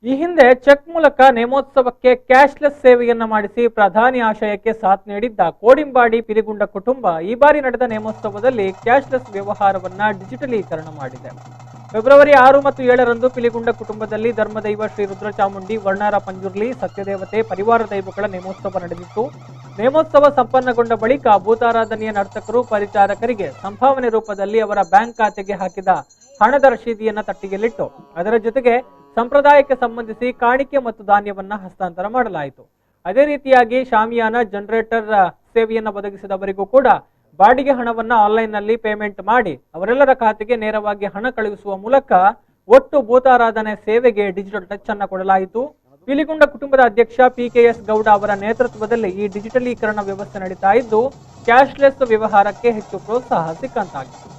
ಈ ಹಿಂದೆ ಚೆಕ್ ಮೂಲಕ ನೇಮೋತ್ಸವಕ್ಕೆ ಕ್ಯಾಶ್ಲೆಸ್ ಸೇವೆಯನ್ನ ಮಾಡಿಸಿ ಪ್ರಧಾನಿ ಆಶಯಕ್ಕೆ ಸಾಥ್ ನೀಡಿದ್ದ ಕೋಡಿಂಬಾಡಿ ಪಿಲಿಗುಂಡ ಕುಟುಂಬ ಈ ಬಾರಿ ನಡೆದ ನೇಮೋತ್ಸವದಲ್ಲಿ ಕ್ಯಾಶ್ಲೆಸ್ ವ್ಯವಹಾರವನ್ನ ಡಿಜಿಟಲೀಕರಣ ಮಾಡಿದೆ. ಫೆಬ್ರವರಿ 6 ಮತ್ತು 7ರಂದು ಪಿಲಿಗುಂಡ ಕುಟುಂಬದಲ್ಲಿ ಧರ್ಮದೈವ ಶ್ರೀ ರುದ್ರಚಾಮುಂಡಿ, ವರ್ಣಾರ ಪಂಜುರ್ಲಿ, ಸತ್ಯದೇವತೆ, ಪರಿವಾರ ದೈವಗಳ ನೇಮೋತ್ಸವ ನಡೆದಿತ್ತು. ನೇಮೋತ್ಸವ ಸಂಪನ್ನಗೊಂಡ ಬಳಿಕ ಭೂತಾರಾಧನೆಯ ನರ್ತಕರು ಪರಿಚಾರಕರಿಗೆ ಸಂಭಾವನೆ ರೂಪದಲ್ಲಿ ಅವರ ಬ್ಯಾಂಕ್ ಖಾತೆಗೆ ಹಾಕಿದ ಹಣದ ರಶೀದಿಯನ್ನ ತಟ್ಟಿಗೆಲ್ಲಿಟ್ಟು ಅದರ ಜೊತೆಗೆ ಸಂಪ್ರದಾಯಕ್ಕೆ ಸಂಬಂಧಿಸಿ ಕಾಣಿಕೆ ಮತ್ತು ಧಾನ್ಯವನ್ನ ಹಸ್ತಾಂತರ ಮಾಡಲಾಯಿತು. ಅದೇ ರೀತಿಯಾಗಿ ಶಾಮಿಯಾನ ಜನರೇಟರ್ ಸೇವೆಯನ್ನು ಒದಗಿಸಿದವರಿಗೂ ಕೂಡ ಬಾಡಿಗೆ ಹಣವನ್ನ ಆನ್ಲೈನ್ ನಲ್ಲಿ ಪೇಮೆಂಟ್ ಮಾಡಿ ಅವರೆಲ್ಲರ ಖಾತೆಗೆ ನೇರವಾಗಿ ಹಣ ಕಳುಹಿಸುವ ಮೂಲಕ ಒಟ್ಟು ಭೂತಾರಾಧನೆ ಸೇವೆಗೆ ಡಿಜಿಟಲ್ ಟಚ್ ಅನ್ನ ಕೊಡಲಾಯಿತು. ಪಿಲಿಗುಂಡ ಕುಟುಂಬದ ಅಧ್ಯಕ್ಷ PKS ಗೌಡ ಅವರ ನೇತೃತ್ವದಲ್ಲಿ ಈ ಡಿಜಿಟಲೀಕರಣ ವ್ಯವಸ್ಥೆ ನಡೀತಾ ಇದ್ದು ಕ್ಯಾಶ್ಲೆಸ್ ವ್ಯವಹಾರಕ್ಕೆ ಹೆಚ್ಚು ಪ್ರೋತ್ಸಾಹ ಸಿಕ್ಕಂತಾಗಿದೆ.